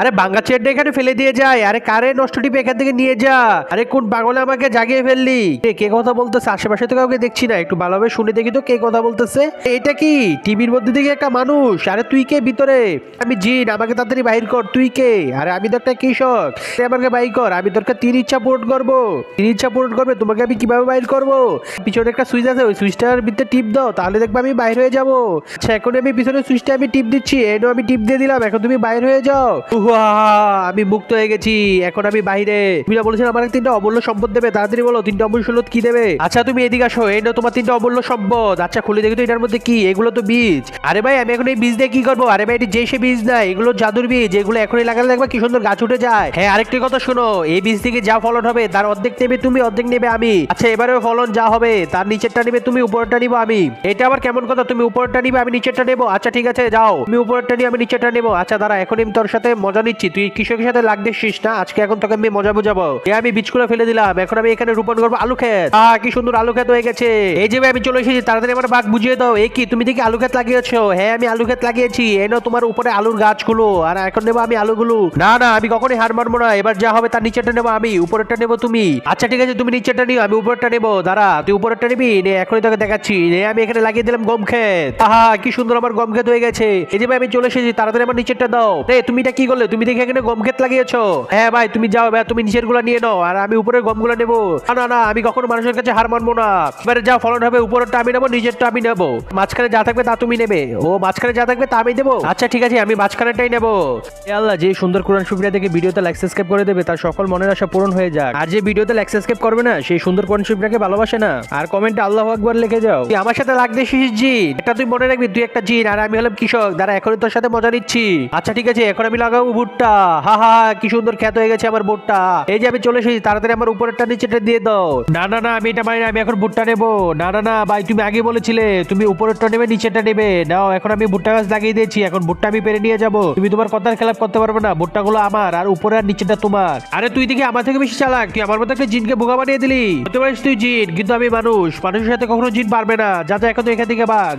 আরে ভাঙা চেয়ারটা এখানে ফেলে দিয়ে যায়। আরে কারে নষ্ট টিপে এখান থেকে নিয়ে যা। আরে কোন পাগলে আমাকে জাগিয়ে ফেললি? কে কথা বলতেছে? আশেপাশে তো কাউকে দেখছি না, একটু ভালোভাবে শুনে দেখি তো কে কথা বলতেছে। এটা কি টিভির মধ্যে দিকে একটা মানুষ? আরে তুই কে ভিতরে? আমি জিন, আমাকে তাড়াতাড়ি বাহির কর। তুই কে? আরে আমি তো একটা কৃষক, তুই আমাকে বাহির কর। আমি তোর তিন ইচ্ছা পূরণ করবো। তিন ইচ্ছা পূরণ করবে তোমাকে আমি কিভাবে বাহির করবো? পিছনে একটা সুইচ আছে, ওই সুইচটার ভিতরে টিপ দাও, তাহলে দেখবে আমি বাইরে হয়ে যাবো। আচ্ছা এখন আমি পিছনে সুইচটা আমি টিপ দিচ্ছি, এনো আমি টিপ দিয়ে দিলাম, এখন তুমি বাইরে হয়ে যাও। উহা, আমি মুক্ত হয়ে গেছি, এখন আমি বাইরে। তুমি না বলেছিলে আমার তিনটা অমূল্য সম্পদ দেবে? তাড়াতাড়ি বলো তিনটা অমূল্য সম্পদ কি দেবে? আচ্ছা তুমি এদিকে আসো, এই নাও তোমার তিনটা অমূল্য সম্পদ। আচ্ছা খুলে দেখি তো এটার মধ্যে কি। এগুলো তো বীজ। আরে ভাই আমি এখন এই বীজ দিয়ে কি করবো? আরে ভাই এটি যে সে বীজ না, এগুলো জাদুর বীজ। এগুলো এখনই লাগালে দেখবা কি সুন্দর গাছ উঠে যায়। হ্যাঁ আরেকটি কথা শোনো, এই বীজ থেকে যা ফলন হবে তার অর্ধেক নেবে তুমি, অর্ধেক নেবে আমি। আচ্ছা এবারে ফলন যা হবে তার নিচেরটা নেবে তুমি, উপরেরটা নিবো আমি। এটা আবার কেমন কথা? তুমি উপরেরটা নিবে আমি নিচেরটা নেবো? আচ্ছা ঠিক আছে যাও, তুমি উপরেরটা নিয়ে আমি নিচেরটা নেবো। আচ্ছা দাঁড়া, এখন আমি তোর সাথে মজা নিচ্ছি। তুই কৃষকের সাথে লাগ দিচ্ছিস না, আজকে এখন তোকে আমি মজা বুঝাবো। আমি বীজগুলো ফেলে দিলাম, এখন আমি এখানে রোপণ করবো আলু ক্ষেত। কি সুন্দর আলু ক্ষেত হয়ে গেছে। এই যে ভাই আমি চলে এসেছি, তাড়াতাড়ি আমার বাঘ বুঝিয়ে দাও। এই কি তুমি দেখি আলু ক্ষেত লাগিয়েছো? হ্যাঁ আমি আলু ক্ষেত লাগিয়েছি, এই নাও তোমার উপরে আলুর গাছগুলো। আর এখন নেবো আমি আলুগুলো। না না আমি কখনোই হার মানবো না, এবার যা হবে তার নিচেরটা নেবো আমি, উপরেরটা নেবো তুমি। আচ্ছা ঠিক আছে তুমি নিচেরটা নিও, আমি উপরেরটা নেবো। দাঁড়া তুই উপরেরটা নিবি নে, এখনই তোকে দেখাচ্ছি। আমি এখানে লাগিয়ে দিলাম গম ক্ষেত। কি সুন্দর আমার গম ক্ষেত হয়ে গেছে। এই যে ভাই আমি চলে এসেছি, তাড়াতাড়ি আমার নিচেরটা দাও। তুমি এটা কি করলে? তুমি দেখি এখানে গম ক্ষেত লাগিয়েছো? হ্যাঁ ভাই তুমি যাও ভাই, তুমি নিচের গুলা নিয়ে নাও, আর আমি উপরের গম গুলা নেবো। না না আমি কখনো মানুষের কাছে হার মানবো না। এবারে যা ফলন হবে উপরেরটা আমি নেবো, নিচেরটা আমি নেবো। মাঝখানে যা থাকবে তা তুমি নেবে। ও মাঝখানে যা থাকবে তা আমি দেবো? আচ্ছা ঠিক আছে আমি মাঝখানেটাই নেবো। আল্লাহ যে সুন্দর কোরআন সুবিধা থেকে ভিডিওতে লাইক সাবস্ক্রাইব করে দেবে তার সকল মনের আশা পূরণ হয়ে যাক। আর যে ভিডিওতে লাইক সাবস্ক্রাইব করবে না সেই সুন্দর কোরআন সুবিধাকে ভালোবাসে না। আর কমেন্টে আল্লাহু আকবার লিখে যাও। তুই আমার সাথে লাগ দিছিস জিন, এটা তুই মনে রাখবি, তুই একটা জিন আর আমি হলাম কৃষক। দাঁড়া এখনই তোর সাথে মজা নিচ্ছি। আচ্ছা ঠিক আছে এখন আমি লাগাবো ভুট্টা। কি সুন্দর ক্ষেত হয়ে গেছে আমার ভুট্টা। এই যে আমি চলে এসেছি, তাড়াতাড়ি আমার উপরেরটা নিচেটা দিয়ে দাও। না না না আমি এটা মানি না, আমি এখন ভুট্টা নেবো। না না না ভাই তুমি আগে বলেছিলে তুমি উপরেরটা নেবে নিচেটা নেবে। নাও এখন আমি ভুট্টা গাছ লাগিয়ে দিয়েছি, এখন ভুট্টা আমি পেরে নিয়ে যাবো। তুমি তোমার কথার খেলাপ করতে পারবে না, ভুট্টা গুলো আমার আর উপরে আর নিচেটা তোমার। আরে তুই দেখি আমার থেকে বেশি চালাক, তুই আমার মতো একটা জিনকে বোকা বানিয়ে দিলি। হতে পারিস তুই জিন, কিন্তু আমি মানুষ, মানুষের সাথে কখনো জিন পারবে না। যা যা এখন তো এখান থেকে ভাগ।